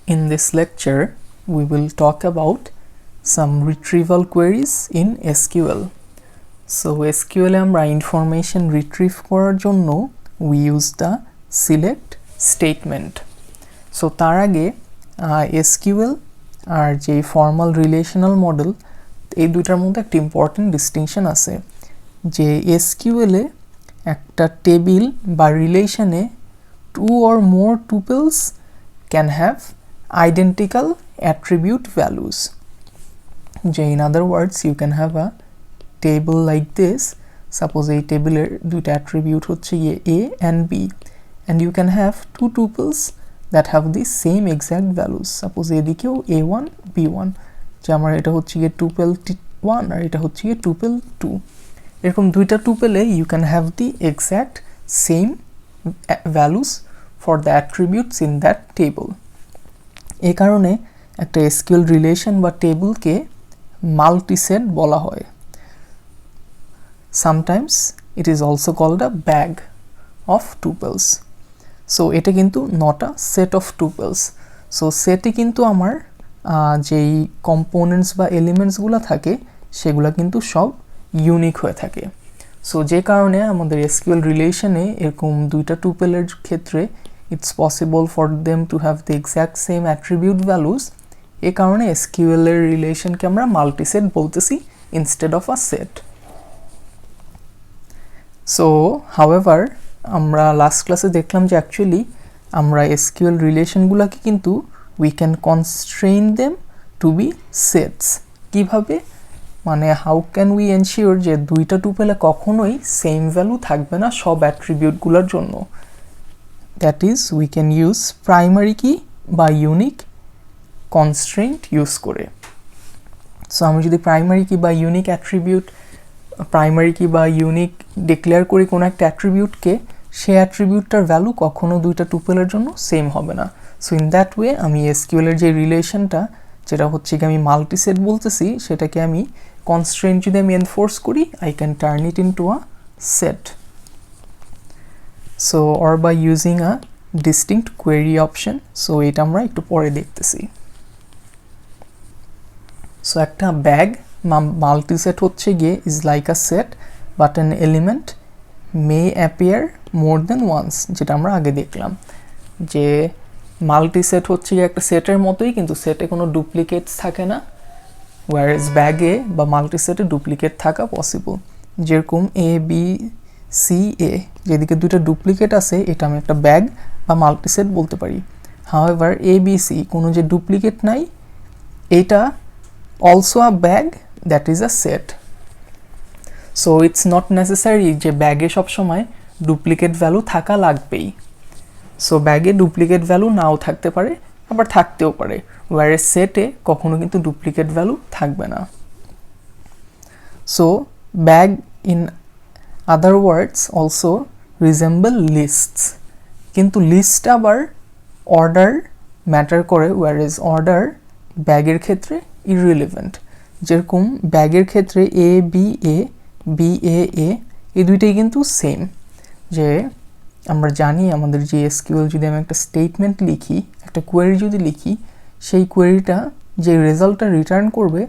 In this lecture, we will talk about some retrieval queries in SQL. So SQL আমরা information retrieve করার জন্য we use the select statement. So তার আগে SQL আর যে formal relational model এই দুইটার মধ্যে একটা important distinction আছে যে SQL এ একটা টেবিল বা রিলেশনে two or more tuples can have identical attribute values. In other words, you can have a table like this. Suppose a table দুইটা attribute হচ্ছে A and B, and you can have two tuples that have the same exact values. Suppose এদিকেও A1 B1 যে আমার এটা হচ্ছে tuple 1 আর এটা হচ্ছে tuple 2. এরকম দুইটা টুপেলে you can have the exact same values for the attributes in that table. এই কারণে একটা SQL রিলেশন বা টেবিলকে মাল্টিসেট বলা হয়. Sometimes it is also called a bag of tuples. So এটা কিন্তু not a set of tuples. So সেটে কিন্তু আমার যেই কম্পোনেন্টস বা এলিমেন্টস গুলো থাকে সেগুলো কিন্তু সব ইউনিক হয়ে থাকে. সো যে কারণে আমাদের SQL রিলেশনে এরকম দুইটা টুপেলের ক্ষেত্রে it's possible for them to have the exact same attribute values. এই কারণে SQL এর রিলেশনকে আমরা মাল্টিসেট বলতেছি instead of a set. So however আমরা লাস্ট ক্লাসে দেখলাম যে অ্যাকচুয়ালি আমরা SQL রিলেশনগুলোকে কিন্তু we can constrain them to be sets. কিভাবে? মানে how can we ensure যে দুইটা টুপেলে কখনোই সেম ভ্যালু থাকবে না সব অ্যাট্রিবিউটগুলোর জন্য? That is, we can use primary key বা unique constraint use করে. So আমি যদি primary key বা unique attribute primary key বা unique declare করি কোনো একটা অ্যাট্রিবিউটকে, সেই অ্যাট্রিবিউটটার ভ্যালু কখনো দুইটা টুপেলের জন্য সেম হবে না. সো ইন দ্যাট ওয়ে আমি SQL এর যে রিলেশনটা যেটা হচ্ছে কি আমি মাল্টিসেট বলতেছি সেটাকে আমি কনস্ট্রেন্ট যদি আমি এনফোর্স করি I can turn it into a set. So or by using a distinct query option. So এটা আমরা একটু পরে দেখতেছি. So একটা bag multiset হচ্ছে গিয়ে is like a set but an element may appear more than once, যেটা আমরা আগে দেখলাম যে মাল্টিসেট হচ্ছে গিয়ে একটা সেটের মতোই কিন্তু সেটে কোনো ডুপ্লিকেটস থাকে না, whereas ব্যাগে বা মাল্টিসেটে ডুপ্লিকেট থাকা পসিবল. যেরকম A B C A যেদিকে দুটো ডুপ্লিকেট আছে এটা আমি একটা ব্যাগ বা মাল্টিসেট বলতে পারি. However A B C কোনো যে ডুপ্লিকেট নাই এটা also a bag that is a set. So it's not necessary যে ব্যাগে সব সময় ডুপ্লিকেট ভ্যালু থাকা লাগবেই. সো ব্যাগে ডুপ্লিকেট ভ্যালু নাও থাকতে পারে আবার থাকতেও পারে, whereas সেটে কখনো কিন্তু ডুপ্লিকেট ভ্যালু থাকবে না. So bag in other words also resemble lists, কিন্তু লিস্ট আবার অর্ডার ম্যাটার করে, whereas অর্ডার ব্যাগের ক্ষেত্রে ইররিলেভেন্ট. যেরকম ব্যাগের ক্ষেত্রে A B A B A A এই দুইটাই কিন্তু সেম. যে আমরা জানি আমাদের যে SQL যদি আমি একটা স্টেটমেন্ট লিখি, একটা কোয়েরি যদি লিখি, সেই কোয়েরিটা যে রেজাল্টটা রিটার্ন করবে,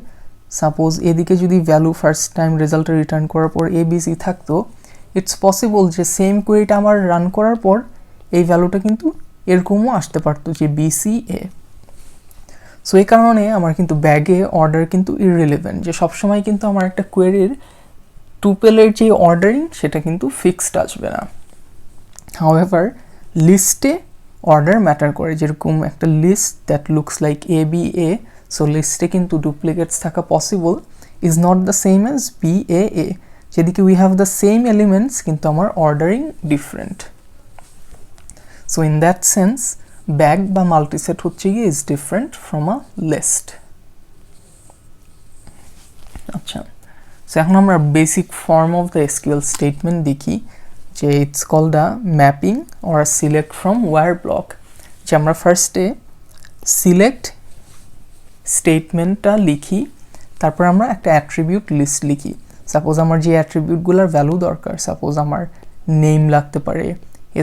সাপোজ এদিকে যদি ভ্যালু ফার্স্ট টাইম রেজাল্টটা রিটার্ন করার পর ABC থাকতো, ইটস পসিবল যে সেম কোয়েরিটা আমার রান করার পর এই ভ্যালুটা কিন্তু এরকমও আসতে পারতো যে BCA. সো এই কারণে আমার কিন্তু ব্যাগে অর্ডার কিন্তু ইররিলেভেন্ট, যে সবসময় কিন্তু আমার একটা কোয়েরির টুপেলের যে অর্ডারিং সেটা কিন্তু ফিক্সড আসবে না. However, লিস্টে অর্ডার ম্যাটার করে, যেরকম একটা list that looks like ABA, so লিস্টে কিন্তু ডুপ্লিকেটস থাকা possible, is not the same as BAA, যেদিকে we have the same elements কিন্তু আমার ordering different. So in that sense bag বা মাল্টিসেট হচ্ছে গিয়ে is different from a list. আচ্ছা, সো এখন আমরা basic form of the SQL statement দেখি যে it's called a mapping or a select from where block. যে আমরা ফার্স্টে সিলেক্ট স্টেটমেন্টটা লিখি, তারপর আমরা একটা অ্যাট্রিবিউট লিস্ট লিখি. সাপোজ আমার যে অ্যাট্রিবিউটগুলোর ভ্যালু দরকার, সাপোজ আমার নেম লাগতে পারে,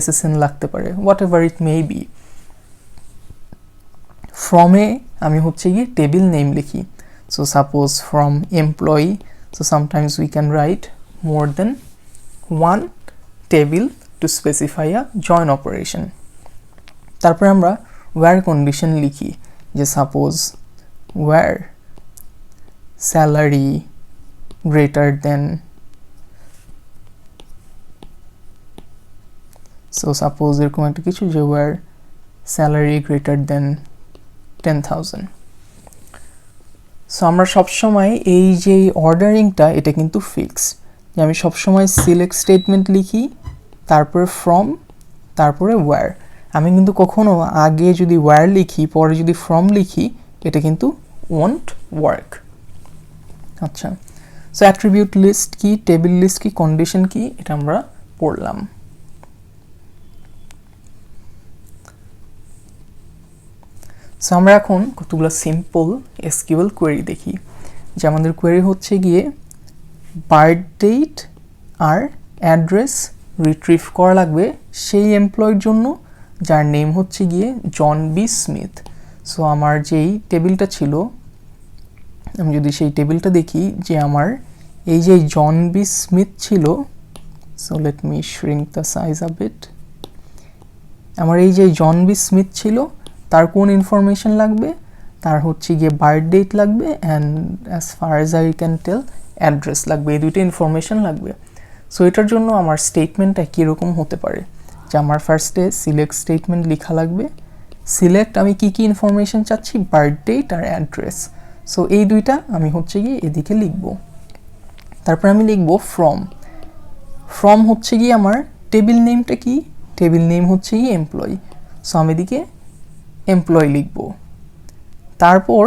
SSN লাগতে পারে, whatever it may be. ফ্রমে আমি হচ্ছে গিয়ে টেবিল নেম লিখি। So suppose from employee, so sometimes we can write more than one table to specify a join operation. তারপরে আমরা ওয়্যার কন্ডিশন লিখি, যে suppose where salary greater than, so suppose এরকম একটা কিছু, যে where salary greater than 10,000। So আমরা সবসময় এই যে অর্ডারিংটা এটা কিন্তু ফিক্স, যে আমি সবসময় সিলেক্ট স্টেটমেন্ট লিখি, তারপরে ফ্রম, তারপরে ওয়্যার। আমি কিন্তু কখনো আগে যদি ওয়্যার লিখি পরে যদি ফ্রম লিখি, এটা কিন্তু ওয়ন্ট ওয়ার্ক। আচ্ছা, সো অ্যাট্রিবিউট লিস্ট কি, টেবিল লিস্ট কি, কন্ডিশন কি, এটা আমরা পড়লাম। সো আমরা এখন কতগুলো সিম্পল এসকিউএল কোয়েরি দেখি। যে আমাদের কোয়েরি হচ্ছে গিয়ে বার্থ ডেট আর অ্যাড্রেস রিট্রিভ করা লাগবে সেই এমপ্লয়ের জন্য যার নেম হচ্ছে গিয়ে জন বি স্মিথ। সো আমার যেই টেবিলটা ছিল, আমি যদি সেই টেবিলটা দেখি, যে আমার এই যে জন বি স্মিথ ছিল, so let me shrink the size a bit. আমার এই যে জন বি স্মিথ ছিল, তার কোন ইনফরমেশন লাগবে, তার হচ্ছে গিয়ে বার্থ ডেট লাগবে and as far as I can tell address লাগবে, এই দুইটা ইনফরমেশন লাগবে। সো এটার জন্য আমার স্টেটমেন্টটা কীরকম হতে পারে, যে আমার ফার্স্টে সিলেক্ট স্টেটমেন্ট লেখা লাগবে। সিলেক্ট আমি কি কি ইনফরমেশন চাচ্ছি, বার্থ ডেট আর অ্যাড্রেস। সো এই দুইটা আমি হচ্ছে গিয়ে এদিকে লিখব। তারপর আমি লিখব ফ্রম। ফ্রম হচ্ছে গিয়ে আমার টেবিল নেমটা কি, টেবিল নেম হচ্ছে গিয়ে এমপ্লয়ি। সো আমি এদিকে এমপ্লয়ি লিখব। তারপর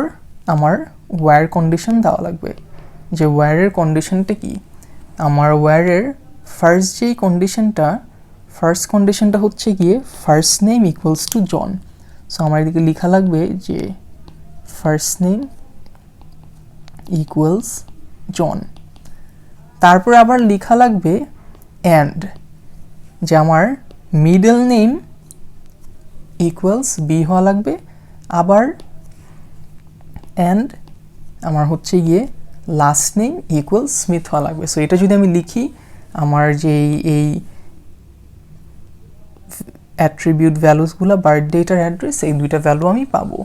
আমার ওয়্যার কন্ডিশন দেওয়া লাগবে, যে ওয়্যারের কন্ডিশনটা কি। আমার ওয়্যারের ফার্স্ট যেই কন্ডিশনটা, ফার্স্ট কন্ডিশনটা হচ্ছে গিয়ে first name equals to John. So আমার এদিকে লেখা লাগবে যে ফার্স্ট নেম ইকুয়ালস জন। তারপর আবার লেখা লাগবে অ্যান্ড, যে আমার মিডল নেম ইকুয়ালস বি হওয়া লাগবে, আবার অ্যান্ড আমার হচ্ছে গিয়ে লাস্ট নেম ইকুয়ালস স্মিথ হওয়া লাগবে। সো এটা যদি আমি লিখি, আমার যে এই অ্যাট্রিবিউট ভ্যালুসগুলো বার্থ ডেট আর অ্যাড্রেস, এই দুইটা ভ্যালু আমি পাবো।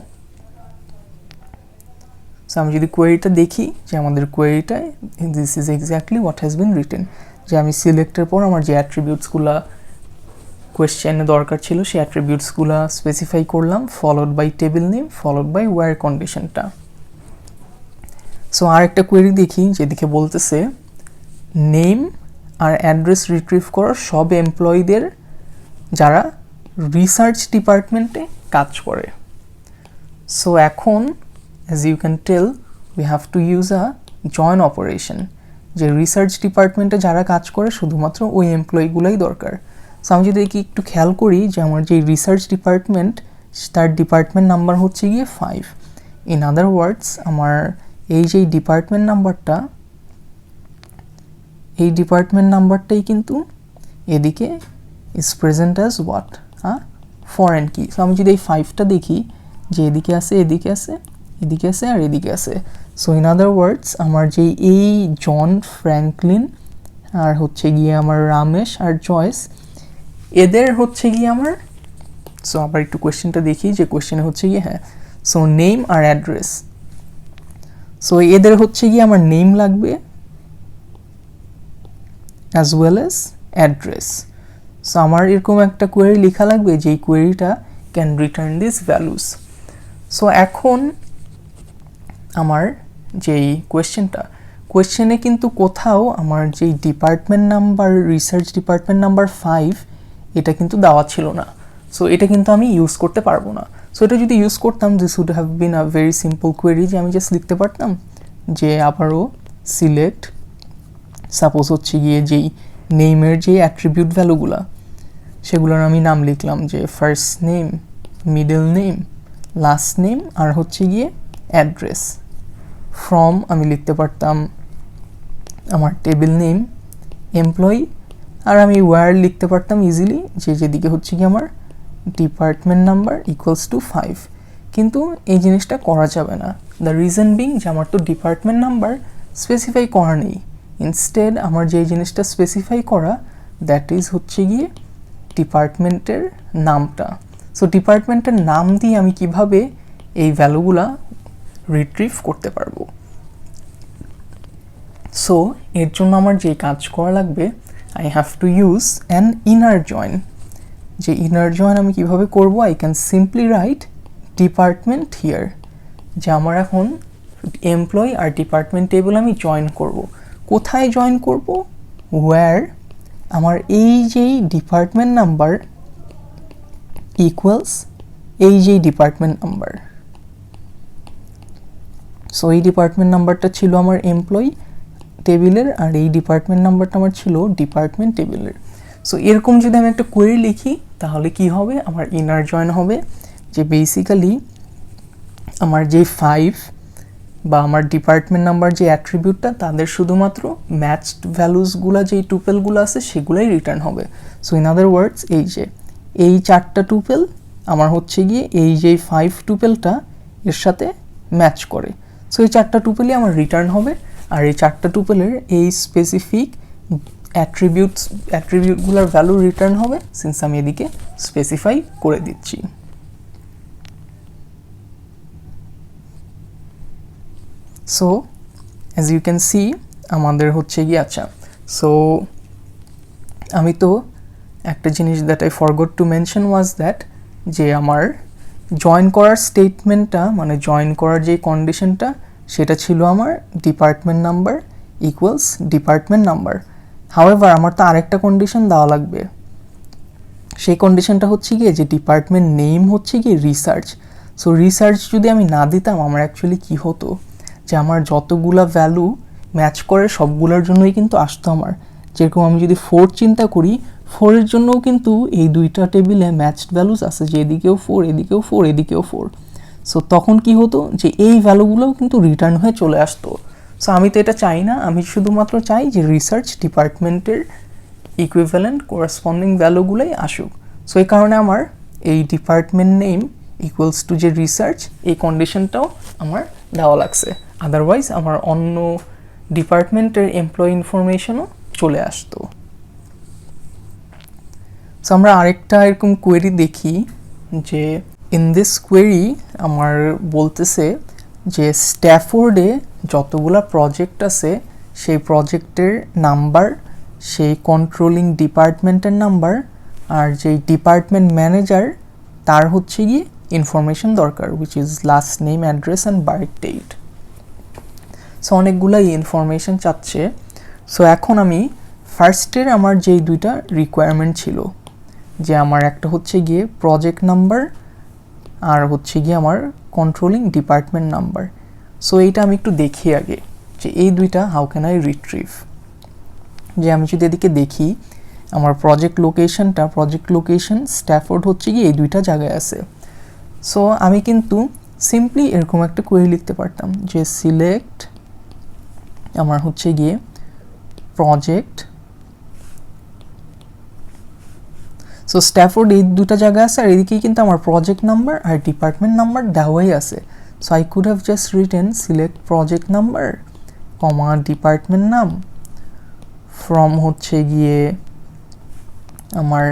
সো আমি যদি কোয়েরিটা দেখি, যে আমাদের কোয়েরিটায় this is exactly what has been written, যে আমি সিলেক্টের পর আমার যে অ্যাট্রিবিউটসগুলো কোয়েশ্চেনে দরকার ছিল সেই অ্যাট্রিবিউটসগুলো স্পেসিফাই করলাম, followed by table name, followed by where কন্ডিশনটা। সো আর একটা কোয়েরি দেখি, যেদিকে বলতেছে নেম আর অ্যাড্রেস রিট্রিভ করার সব এমপ্লয়ীদের যারা রিসার্চ ডিপার্টমেন্টে কাজ করে। সো এখন as you can tell we have to use a join operation, যে রিসার্চ ডিপার্টমেন্টে যারা কাজ করে শুধুমাত্র ওই এমপ্লয়িগুলোই দরকার। সো আমি যদি একটু খেয়াল করি, যে আমার যে রিসার্চ ডিপার্টমেন্ট, তার ডিপার্টমেন্ট নাম্বার হচ্ছে গিয়ে 5। ইন আদার ওয়ার্ডস, আমার এই যে ডিপার্টমেন্ট নাম্বারটা, এই ডিপার্টমেন্ট নাম্বারটাই কিন্তু এদিকে is present as what, foreign কি। সো আমি যদি এই 5টা দেখি, যে এদিকে আছে, এদিকে আছে, এদিকে আছে আর এদিকে আছে। সো ইন আদার ওয়ার্ডস, আমার যে এই জন, ফ্র্যাঙ্কলিন আর হচ্ছে গিয়ে আমার রামেশ আর জয়েস, এদের হচ্ছে গিয়ে আমার, সো আবার একটু কোয়েশ্চেনটা দেখি, যে কোয়েশ্চেনে হচ্ছে গিয়ে হ্যাঁ, সো নেম আর অ্যাড্রেস। সো এদের হচ্ছে গিয়ে আমার নেম লাগবে as well as address. So আমার এরকম একটা কোয়েরি লেখা লাগবে, যেই কোয়েরিটা can return this values. So এখন আমার যেই কোয়েশ্চেনে কিন্তু কোথাও আমার যেই department number, research department number 5, এটা কিন্তু দেওয়া ছিল না। সো এটা কিন্তু আমি ইউজ করতে পারবো না। সো এটা যদি ইউজ করতাম, this would have been a very simple query, যে আমি জাস্ট লিখতে পারতাম যে আবারও সিলেক্ট, সাপোজ হচ্ছে গিয়ে যেই নেমের যে অ্যাট্রিবিউট ভ্যালুগুলা, সেগুলোর আমি নাম লিখলাম, যে first name, middle name, last name আর হচ্ছে গিয়ে অ্যাড্রেস। ফ্রম আমি লিখতে পারতাম আমার টেবিল নেম, এমপ্লয়ি, আর আমি ওয়্যার লিখতে পারতাম ইজিলি, যে যেদিকে হচ্ছে কি আমার ডিপার্টমেন্ট নাম্বার ইকুয়ালস টু 5। কিন্তু এই জিনিসটা করা যাবে না। দ্য রিজন বিং যে আমার তো ডিপার্টমেন্ট নাম্বার স্পেসিফাই করা নেই, ইনস্টেড আমার যে জিনিসটা স্পেসিফাই করা দ্যাট ইজ হচ্ছে গিয়ে ডিপার্টমেন্টের নামটা। সো ডিপার্টমেন্টের নাম দিয়ে আমি কিভাবে এই ভ্যালুগুলা রিট্রিভ করতে পারবো। সো এর জন্য আমার যে কাজ করা লাগবে, I have to use an inner join. যে ইনার জয়েন আমি কিভাবে করব, I can simply right department here, যে আমার এখন এমপ্লয়ি আর ডিপার্টমেন্ট টেবিল আমি জয়েন করব। কোথায় জয়েন করব? ওয়্যার আমার এই যেই ডিপার্টমেন্ট নাম্বার ইকুয়ালস এই যেই ডিপার্টমেন্ট নাম্বার। সো এই ডিপার্টমেন্ট নাম্বারটা ছিল আমার এমপ্লয়ি টেবিলের, আর এই ডিপার্টমেন্ট নাম্বারটা আমার ছিল ডিপার্টমেন্ট টেবিলের। সো এরকম যদি আমি একটা কোয়েরি লিখি তাহলে কি হবে, আমার ইনার জয়েন হবে যে বেসিক্যালি আমার যে 5 বা আমার ডিপার্টমেন্ট নাম্বার যে অ্যাট্রিবিউটটা তাদের শুধুমাত্র ম্যাচড ভ্যালুসগুলো যেই টুপেলগুলো আছে সেগুলোই রিটার্ন হবে। সো ইন আদার ওয়ার্ডস এই যে এই 4টা টুপেল আমার হচ্ছে গিয়ে এই যে 5 টুপেলটা এর সাথে ম্যাচ করে। সো এই 4টা টুপেলই আমার রিটার্ন হবে, আর এই 4টা টুপেলের এই স্পেসিফিক অ্যাট্রিবিউটগুলোর ভ্যালু রিটার্ন হবে, সিন্স আমি এদিকে স্পেসিফাই করে দিচ্ছি। So as you can see আমাদের হচ্ছে গিয়ে আচ্ছা, সো আমি তো একটা জিনিস that I forgot to mention was that যে আমার জয়েন করার স্টেটমেন্টটা মানে জয়েন করার যে কন্ডিশনটা সেটা ছিল আমার department number equals department number. However আমার তো আরেকটা কন্ডিশন দেওয়া লাগবে, সেই কন্ডিশনটা হচ্ছে গিয়ে যে ডিপার্টমেন্ট নেম হচ্ছে গিয়ে রিসার্চ। সো রিসার্চ যদি আমি না দিতাম আমার অ্যাকচুয়ালি কী হতো যে আমার যতগুলা ভ্যালু ম্যাচ করে সবগুলোর জন্যই কিন্তু আসতো আমার। যেরকম আমি যদি 4 চিন্তা করি, 4-এর জন্যও কিন্তু এই 2টা টেবিলে ম্যাচড ভ্যালুস আছে, যে এদিকেও 4 এদিকেও 4 এদিকেও 4। সো তখন কি হতো যে এই ভ্যালুগুলোও কিন্তু রিটার্ন হয়ে চলে আসতো। সো আমি তো এটা চাই না, আমি শুধুমাত্র চাই যে রিসার্চ ডিপার্টমেন্টের ইকুইভ্যালেন্ট কোরাসপন্ডিং ভ্যালুগুলোই আসুক। সো এই কারণে আমার এই ডিপার্টমেন্ট নেম ইকুয়ালস টু যে রিসার্চ এই কন্ডিশনটাও আমার দেওয়া লাগছে, আদারওয়াইজ আমার অন্য ডিপার্টমেন্টের এমপ্লয়ি ইনফরমেশনও চলে আসতো। সো আমরা আরেকটা এরকম কোয়েরি দেখি যে ইন দিস কোয়েরি আমার বলতেছে যে স্ট্যাফোর্ডে যতগুলা প্রজেক্ট আছে সেই প্রজেক্টের নাম্বার, সেই কন্ট্রোলিং ডিপার্টমেন্টের নাম্বার, আর যেই ডিপার্টমেন্ট ম্যানেজার তার হচ্ছে গিয়ে ইনফরমেশন দরকার, which is last name, address and birth date. So অনেকগুলাই ইনফরমেশন চাচ্ছে। সো এখন আমি ফার্স্টের আমার যেই 2টা রিকোয়ারমেন্ট ছিল যে আমার একটা হচ্ছে গিয়ে প্রজেক্ট নাম্বার আর হচ্ছে গিয়ে আমার কন্ট্রোলিং ডিপার্টমেন্ট নাম্বার। সো এইটা আমি একটু দেখি আগে যে এই 2টা হাউ ক্যান আই রিট্রিভ। যে আমি যদি এদিকে দেখি আমার প্রজেক্ট লোকেশন স্ট্যাফোর্ড হচ্ছে গিয়ে এই 2টা জায়গায় আছে। সো আমি কিন্তু সিম্পলি এরকম একটা কোয়েরি লিখতে পারতাম যে সিলেক্ট আমার হচ্ছে গিয়ে প্রজেক্ট। সো স্ট্যাফোর্ড এই 2টা জায়গা আছে, আর এদিকেই কিন্তু আমার প্রজেক্ট নাম্বার আর ডিপার্টমেন্ট নাম্বার দেওয়াই আছে। So I could have just written select project number comma department নাম ফ্রম হচ্ছে গিয়ে আমার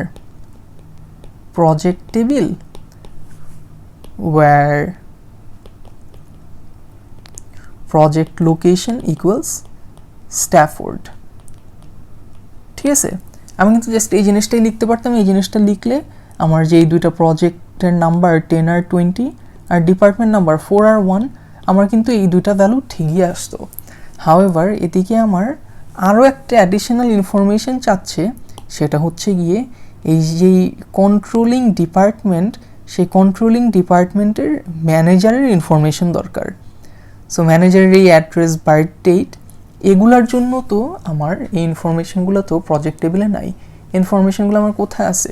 project table where project location equals Stafford. ঠিক আছে, আমি কিন্তু জাস্ট এই জিনিসটাই লিখতে পারতাম। এই জিনিসটা লিখলে আমার যে এই 2টা প্রজেক্টের নাম্বার 10 আর 20 আর ডিপার্টমেন্ট নাম্বার 4 আর 1 আমার কিন্তু এই 2টা ভ্যালু ঠিকই আসতো। হাউএভার এদিকে আমার আরও একটা অ্যাডিশনাল ইনফরমেশন চাচ্ছে, সেটা হচ্ছে গিয়ে এই যে কন্ট্রোলিং ডিপার্টমেন্ট সেই কন্ট্রোলিং ডিপার্টমেন্টের ম্যানেজারের ইনফরমেশন দরকার। সো ম্যানেজারের এই অ্যাড্রেস, বার্থ ডেট এগুলার জন্য তো আমার এই ইনফরমেশনগুলো তো প্রজেক্ট টেবিলে নাই। ইনফরমেশনগুলো আমার কোথায় আছে?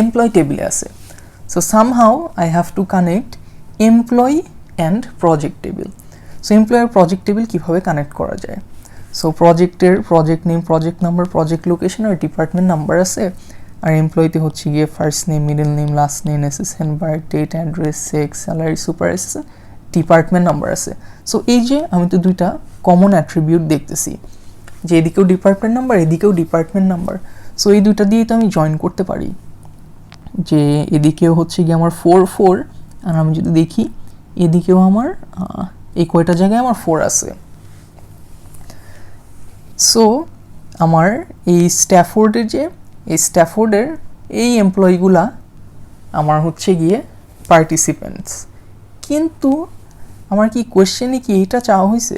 এমপ্লয়ি টেবিলে আছে। So somehow I have to connect employee and project table. So employee আর প্রজেক্ট টেবিল কীভাবে কানেক্ট করা যায়? সো প্রজেক্টের project name, project number, project location আর ডিপার্টমেন্ট নাম্বার আছে। আর এমপ্লয়িতে হচ্ছে গিয়ে first name, middle name, last name, SSN, birth date, address, sex, salary, super SSN, department number আছে। সো এই যে আমি তো দুইটা কমন অ্যাট্রিবিউট দেখতেছি, যে এদিকেও ডিপার্টমেন্ট নাম্বার, এদিকেও ডিপার্টমেন্ট নাম্বার। সো এই দুইটা দিয়েই তো আমি জয়েন করতে পারি, যে এদিকেও হচ্ছে গিয়ে আমার 4 আর আমি যদি দেখি এদিকেও আমার এই কয়টা জায়গায় আমার 4 আছে। সো আমার এই স্ট্যাফোর্ডের এই এমপ্লয়িগুলা আমার হচ্ছে গিয়ে পার্টিসিপেন্টস। কিন্তু আমার কি কোয়েশ্চেনে কি এটা চাওয়া হয়েছে?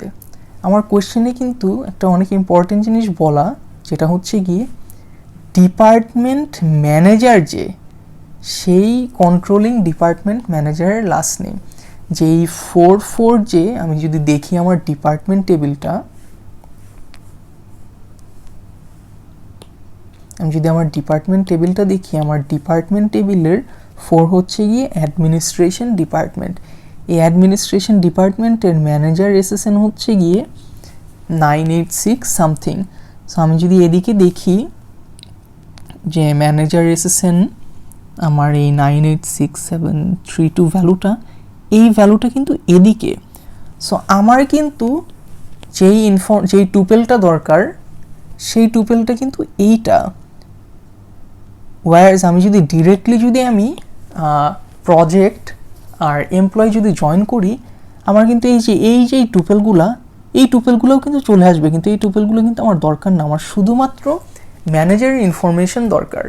আমার কোয়েশ্চেনে কিন্তু একটা অনেক ইম্পর্টেন্ট জিনিস বলা, যেটা হচ্ছে গিয়ে ডিপার্টমেন্ট ম্যানেজার যে, সেই কন্ট্রোলিং ডিপার্টমেন্ট ম্যানেজারের লাস্ট নেম। যে এই 4 যে আমি যদি দেখি আমার ডিপার্টমেন্ট টেবিলটা, আমি যদি আমার ডিপার্টমেন্ট টেবিলটা দেখি, আমার ডিপার্টমেন্ট টেবিলের 4 হচ্ছে গিয়ে অ্যাডমিনিস্ট্রেশন ডিপার্টমেন্ট। এই অ্যাডমিনিস্ট্রেশন ডিপার্টমেন্টের ম্যানেজার এসএসএন হচ্ছে গিয়ে 986 সামথিং। সো আমি যদি এদিকে দেখি যে ম্যানেজার এসএসএন আমার এই 986732 ভ্যালুটা, এই ভ্যালুটা কিন্তু এদিকে। সো আমার কিন্তু যেই টুপেলটা দরকার, সেই টুপেলটা কিন্তু এইটা। ওয়ারএজ আমি যদি ডিরেক্টলি যদি আমি প্রজেক্ট আর এমপ্লয় যদি জয়েন করি, আমার কিন্তু এই যে টুপেলগুলোও কিন্তু চলে আসবে, কিন্তু এই টুপেলগুলো কিন্তু আমার দরকার না। আমার শুধুমাত্র ম্যানেজারের ইনফরমেশন দরকার।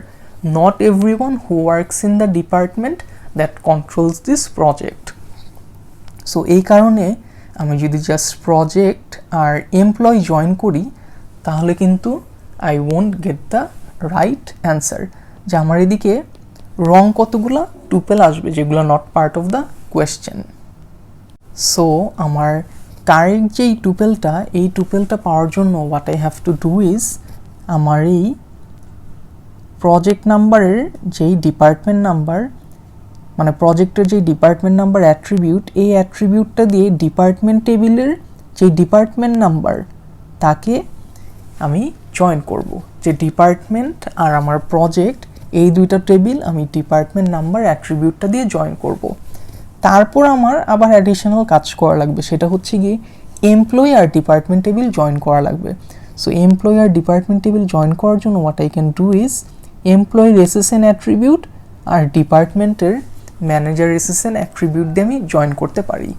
Not everyone who works in the department that controls this project. So এই কারণে আমি যদি জাস্ট প্রজেক্ট আর এমপ্লয় জয়েন করি, তাহলে কিন্তু I won't get the right answer. যে আমার এদিকে রং কতগুলা টুপেল আসবে, যেগুলো not part of the question. So আমার কারেক্ট যেই টুপেলটা, এই টুপেলটা পাওয়ার জন্য what I have to do is, আমার এই প্রজেক্ট নাম্বারের যেই ডিপার্টমেন্ট নাম্বার, মানে প্রজেক্টের যেই ডিপার্টমেন্ট নাম্বার অ্যাট্রিবিউট, এই অ্যাট্রিবিউটটা দিয়ে ডিপার্টমেন্ট টেবিলের যেই ডিপার্টমেন্ট নাম্বার, তাকে আমি জয়েন করব। যে ডিপার্টমেন্ট আর আমার প্রজেক্ট, এই দুইটা টেবিল আমি ডিপার্টমেন্ট নাম্বার অ্যাট্রিবিউটটা দিয়ে জয়েন করব। তারপর আমার আবার অ্যাডিশনাল কাজ করা লাগবে, সেটা হচ্ছে গিয়ে এমপ্লয়ি আর ডিপার্টমেন্ট টেবিল জয়েন করা লাগবে। সো এমপ্লয়ি আর ডিপার্টমেন্ট টেবিল জয়েন করার জন্য what I can do is, এমপ্লয়ির এসএসএন অ্যাট্রিবিউট আর ডিপার্টমেন্টের ম্যানেজার এসএসএন অ্যাট্রিবিউট দিয়ে আমি জয়েন করতে পারি।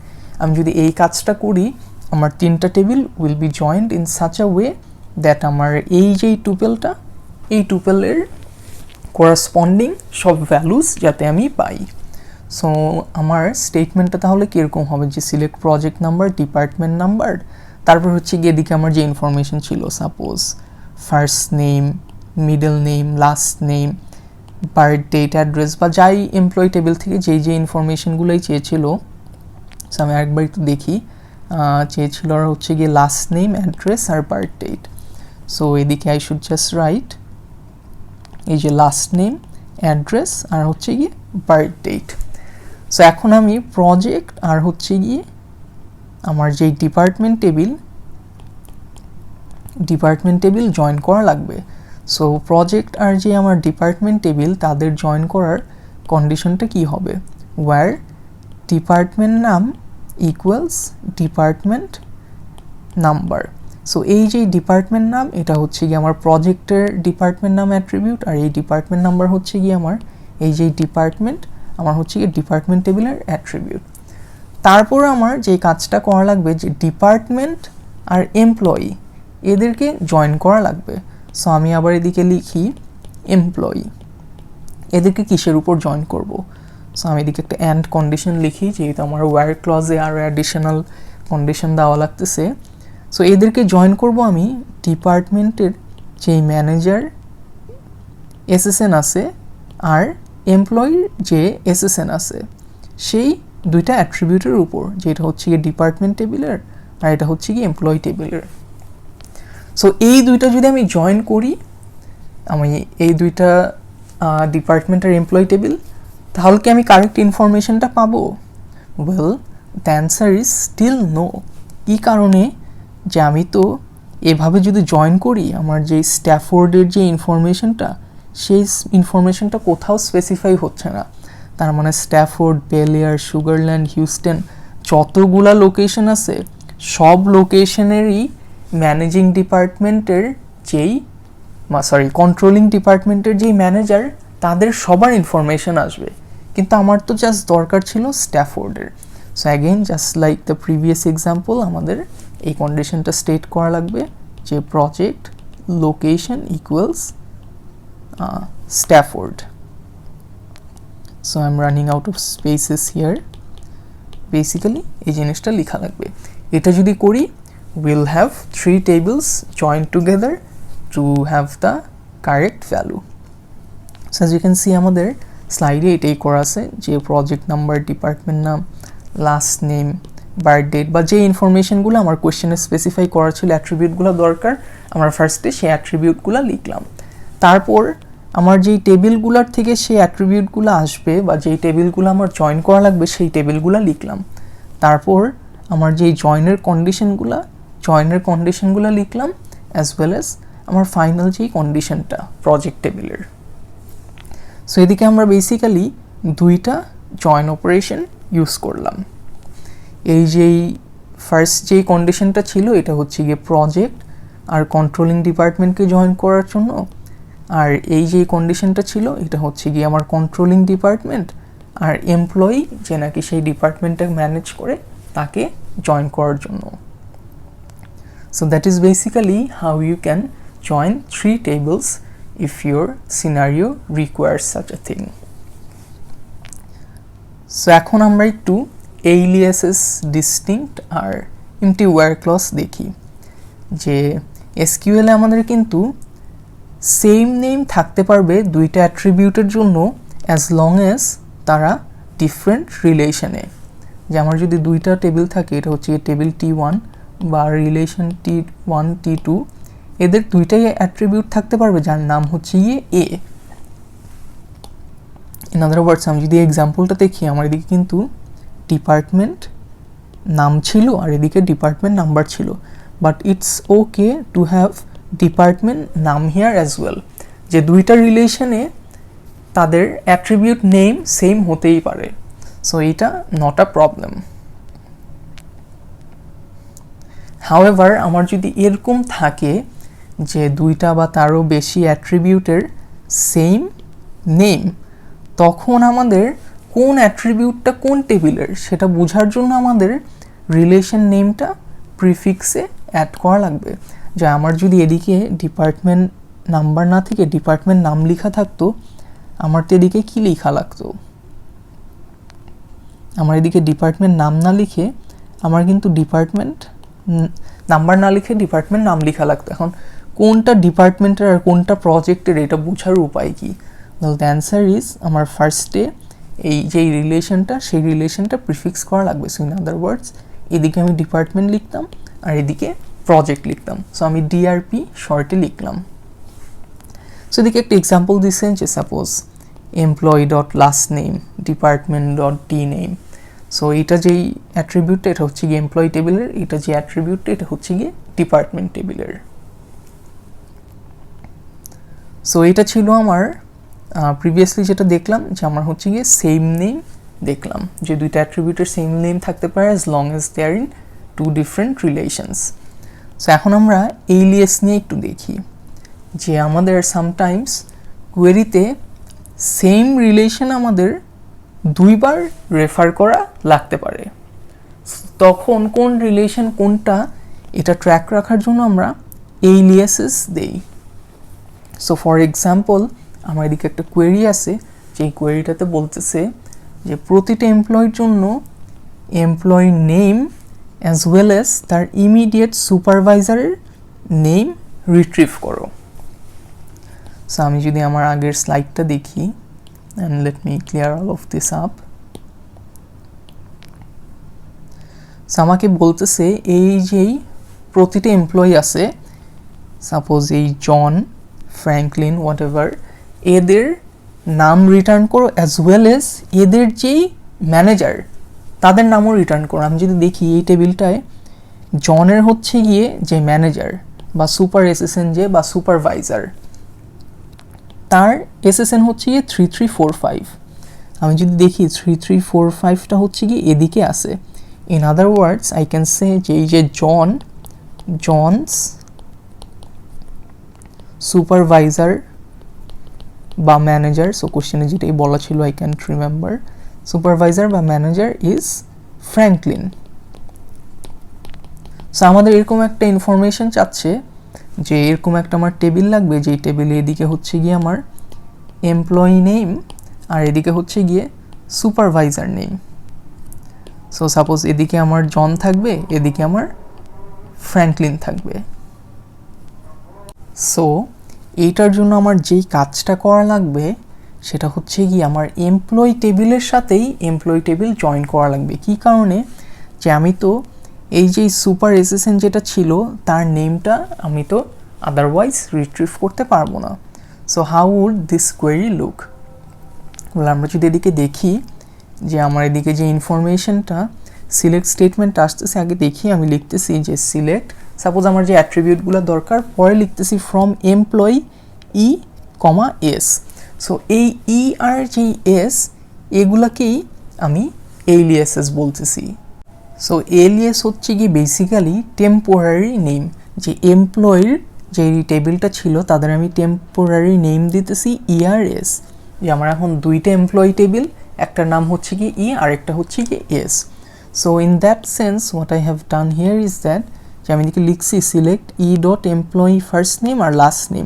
আমি যদি এই কাজটা করি, আমার 3টা table will be joined in such a way that আমার এই যেই টুপেলটা, এই টুপেলের করাসপন্ডিং সব ভ্যালুস যাতে আমি পাই। সো আমার স্টেটমেন্টটা তাহলে কীরকম হবে, যে select project number, department number, তারপর হচ্ছে গিয়ে এদিকে আমার যে ইনফরমেশন ছিল, suppose first name, middle name, last name, birth date, address, বা যাই এমপ্লয়ি টেবিল থেকে যেই ইনফরমেশনগুলোই চেয়েছিল। সো আমি আরেকবার একটু দেখি, চেয়েছিল আর হচ্ছে গিয়ে লাস্ট নেম, অ্যাড্রেস আর বার্থ ডেট। সো এদিকে আই শুড জাস্ট রাইট এই যে লাস্ট নেম, অ্যাড্রেস আর হচ্ছে গিয়ে বার্থ ডেট। সো এখন আমি প্রজেক্ট আর হচ্ছে গিয়ে আমার যেই ডিপার্টমেন্ট টেবিল জয়েন করা লাগবে। সো প্রজেক্ট আর যে আমার ডিপার্টমেন্ট টেবিল, তাদের জয়েন করার কন্ডিশনটা কি হবে, ওয়্যার ডিপার্টমেন্ট নাম ইকুয়ালস ডিপার্টমেন্ট নাম্বার। সো এই যে ডিপার্টমেন্ট নাম, এটা হচ্ছে গিয়ে আমার প্রজেক্টের ডিপার্টমেন্ট নাম অ্যাট্রিবিউট, আর এই ডিপার্টমেন্ট নাম্বার হচ্ছে গিয়ে আমার এই যে ডিপার্টমেন্ট, আমার হচ্ছে গিয়ে ডিপার্টমেন্ট টেবিলের অ্যাট্রিবিউট। তারপর আমার যে কাজটা করা লাগবে, যে ডিপার্টমেন্ট আর এমপ্লয়ি এদেরকে জয়েন করা লাগবে। সো আমি আবার এদিকে লিখি এমপ্লয়ি, এদেরকে কিসের উপর জয়েন করব। সো আমি এদিকে একটা অ্যান্ড কন্ডিশন লিখি, যেহেতু আমার ওয়্যার ক্লজে আরও অ্যাডিশনাল কন্ডিশন দেওয়া লাগতেছে। সো এদেরকে জয়েন করব আমি ডিপার্টমেন্টের যেই ম্যানেজার এসএসএন আছে আর এমপ্লয়ির যে এসএসএন আছে, সেই দুইটা অ্যাট্রিবিউটের উপর, যেটা হচ্ছে গিয়ে ডিপার্টমেন্ট টেবিলের আর এটা হচ্ছে গিয়ে এমপ্লয়ি টেবিলের। সো এই দুইটা যদি আমি জয়েন করি, আমি এই দুইটা ডিপার্টমেন্ট আর এমপ্লয়ি টেবিল, তাহলে কি আমি কারেক্ট ইনফরমেশনটা পাবো? Well, the answer is still no. কী কারণে? যে আমি তো এভাবে যদি জয়েন করি, আমার যে স্ট্যাফোর্ডের যে ইনফরমেশনটা, সেই ইনফরমেশনটা কোথাও স্পেসিফাই হচ্ছে না। তার মানে স্ট্যাফোর্ড, বেলিয়ার, সুগারল্যান্ড, হিউস্টন যতগুলা লোকেশন আছে সব লোকেশনেরই ম্যানেজিং ডিপার্টমেন্টের কন্ট্রোলিং ডিপার্টমেন্টের যেই ম্যানেজার তাদের সবার ইনফরমেশন আসবে, কিন্তু আমার তো জাস্ট দরকার ছিল স্ট্যাফোর্ডের। So again just like the previous example আমাদের এই কন্ডিশনটা স্টেট করা লাগবে যে project location equals Stafford. So I'm running out of spaces here. Basically এই জিনিসটা লেখা লাগবে। এটা যদি করি we'll have 3 tables joined together to have the correct value. So as you can see আমাদের স্লাইডে এটাই করা আছে যে প্রজেক্ট নাম্বার, ডিপার্টমেন্ট নাম, লাস্ট নেম, বার্থ ডেট বা যে ইনফরমেশনগুলো আমার কোয়েশ্চেনে স্পেসিফাই করা ছিল, অ্যাট্রিবিউটগুলো দরকার, আমরা ফার্স্টে সেই অ্যাট্রিবিউটগুলো লিখলাম। তারপর আমার যেই টেবিলগুলোর থেকে সেই অ্যাট্রিবিউটগুলো আসবে বা যেই টেবিলগুলো আমার জয়েন করা লাগবে সেই টেবিলগুলো লিখলাম। তারপর আমার যেই জয়েনের কন্ডিশনগুলো লিখলাম অ্যাজ ওয়েল অ্যাজ আমার ফাইনাল যেই কন্ডিশনটা প্রজেক্ট টেবিলের। সো এদিকে আমরা বেসিক্যালি 2টা জয়েন অপারেশন ইউজ করলাম। এই যেই ফার্স্ট যেই কন্ডিশনটা ছিল এটা হচ্ছে গিয়ে প্রজেক্ট আর কন্ট্রোলিং ডিপার্টমেন্টকে জয়েন করার জন্য, আর এই যে কন্ডিশনটা ছিল এটা হচ্ছে গিয়ে আমার কন্ট্রোলিং ডিপার্টমেন্ট আর এমপ্লয়ি যে নাকি সেই ডিপার্টমেন্টটা ম্যানেজ করে তাকে জয়েন করার জন্য। So that is basically how you can join 3 tables if your scenario requires such a thing. So এখন আমরা একটু aliases, distinct R empty where clause দেখি যে SQL এ আমাদের কিন্তু সেম নেম থাকতে পারবে 2টা অ্যাট্রিবিউটের জন্য অ্যাজ লং অ্যাজ তারা ডিফারেন্ট রিলেশনে। যে আমার যদি 2টা টেবিল থাকে, এটা হচ্ছে টেবিল T1 বা রিলেশন T1 T2, এদের 2টাই অ্যাট্রিবিউট থাকতে পারবে যার নাম হচ্ছে গিয়ে A। ইন আদার ওয়ার্ডস আমি যদি এক্সাম্পলটা দেখি আমার এদিকে কিন্তু ডিপার্টমেন্ট নাম ছিল আর এদিকে ডিপার্টমেন্ট নাম্বার ছিল, but it's okay to have department নাম হিয়ার অ্যাজ ওয়েল, যে 2টা রিলেশনে তাদের অ্যাট্রিবিউট নেম সেম হতেই পারে। সো এটা নট আ প্রবলেম। হাউএভার আমার যদি এরকম থাকে যে 2টা বা তারও বেশি অ্যাট্রিবিউটের সেম নেম, তখন আমাদের কোন অ্যাট্রিবিউটটা কোন টেবিলের সেটা বোঝার জন্য আমাদের রিলেশন নেমটা প্রিফিক্সে অ্যাড করা লাগবে। যে আমার যদি এদিকে ডিপার্টমেন্ট নাম্বার না থেকে ডিপার্টমেন্ট নাম লেখা থাকতো, আমার তো এদিকে কী লেখা লাগতো, আমার এদিকে ডিপার্টমেন্ট নাম না লিখে আমার কিন্তু ডিপার্টমেন্ট নাম্বার না লিখে ডিপার্টমেন্ট নাম লেখা লাগতো। এখন কোনটা ডিপার্টমেন্টের আর কোনটা প্রজেক্টের এটা বোঝার উপায় কি? দ্য অ্যান্সার ইজ আমার ফার্স্টে এই যেই রিলেশনটা সেই রিলেশনটা প্রিফিক্স করা লাগবে। সো ইন আদার ওয়ার্ডস এদিকে আমি ডিপার্টমেন্ট লিখতাম আর এদিকে প্রজেক্ট লিখতাম। সো আমি ডিআরপি শর্টে লিখলাম। সো এদিকে একটা এক্সাম্পল দিচ্ছেন যে suppose employee dot last name department dot D name. So এটা যেই অ্যাট্রিবিউটটা এটা হচ্ছে গিয়ে এমপ্লয়ি টেবিলের, এটা যে অ্যাট্রিবিউটটা এটা হচ্ছে গিয়ে ডিপার্টমেন্ট টেবিলের। সো এটা ছিল আমার প্রিভিয়াসলি যেটা দেখলাম যে আমার হচ্ছে গিয়ে সেম নেম দেখলাম যে 2টা অ্যাট্রিবিউটের সেম নেম থাকতে পারে as long as they are in 2 different relations. So এখন আমরা এলিয়াস নিয়ে একটু দেখি যে আমাদের সামটাইমস কোয়েরিতে সেম রিলেশন আমাদের 2বার রেফার করা লাগতে পারে। তখন কোন রিলেশন কোনটা এটা ট্র্যাক রাখার জন্য আমরা এলিয়াসেস দেই। সো ফর এক্সাম্পল আমার এদিকে একটা কোয়েরি আছে, যেই কোয়েরিটাতে বলতেছে যে প্রতিটা এমপ্লয়ির জন্য employee name as well as তার ইমিডিয়েট সুপারভাইজারের নেম রিট্রিভ করো। সো আমি যদি আমার আগের স্লাইডটা দেখি, and let me clear all of this up. So আমাকে বলতেছে এই যেই প্রতিটা এমপ্লয়ি আছে, সাপোজ এই জন, ফ্র্যাঙ্কলিন, হোয়াট এভার, এদের নাম রিটার্ন করো অ্যাজ ওয়েল এজ এদের যেই ম্যানেজার তাদের নামও রিটার্ন করো। আমি যদি দেখি এই টেবিলটায় জনের হচ্ছে গিয়ে যে ম্যানেজার বা সুপার অ্যাসিস্ট্যান্ট যে বা সুপারভাইজার, তার SSN হচ্ছে গিয়ে 3345। আমি যদি দেখি 3345টা হচ্ছে কি এদিকে আছে। In other words I can say যে এই যে জনস সুপারভাইজার বা ম্যানেজার, সো কোশ্চেনে যেটাই বলা ছিল আই ক্যান্ট রিমেম্বার, সুপারভাইজার বা ম্যানেজার ইজ ফ্র্যাঙ্কলিন। সো আমাদের এরকম একটা ইনফরমেশন চাচ্ছে যে এরকম একটা আমার টেবিল লাগবে, যেই টেবিলে এদিকে হচ্ছে গিয়ে আমার এমপ্লয়ি নেম আর এদিকে হচ্ছে গিয়ে সুপারভাইজার নেম। সো সাপোজ এদিকে আমার জন থাকবে, এদিকে আমার ফ্র্যাঙ্কলিন থাকবে। সো এইটার জন্য আমার যেই কাজটা করা লাগবে সেটা হচ্ছে কি আমার এমপ্লয়ি টেবিলের সাথেই এমপ্লয়ি টেবিল জয়েন করা লাগবে। কী কারণে? যে আমি তো এই যে সুপার SSN যেটা ছিল তার নেমটা আমি তো আদারওয়াইজ রিট্রিভ করতে পারবো না। So how would this query look? বলে আমরা যদি এদিকে দেখি যে আমার এদিকে যে ইনফরমেশনটা সিলেক্ট স্টেটমেন্ট আসতেছে, আগে দেখি আমি লিখতেছি যে সিলেক্ট, সাপোজ আমার যে অ্যাট্রিবিউটগুলো দরকার, পরে লিখতেছি from employee E comma S. So এই ই আর যেই এস এগুলাকেই আমি এলিয়াসেস বলতেছি। সো এলিয়াস হচ্ছে কি বেসিক্যালি টেম্পোরারি নেম, যে এমপ্লয়ির যে টেবিলটা ছিল তাদের আমি টেম্পোরারি নেম দিতেছি ERS। যে আমার এখন দুইটা এমপ্লয়ি টেবিল, একটার নাম হচ্ছে কি ই আর একটা হচ্ছে কি S. So in that sense what I have done here is that যে আমি এদিকে লিখছি select E dot employee first name আর লাস্ট নেম,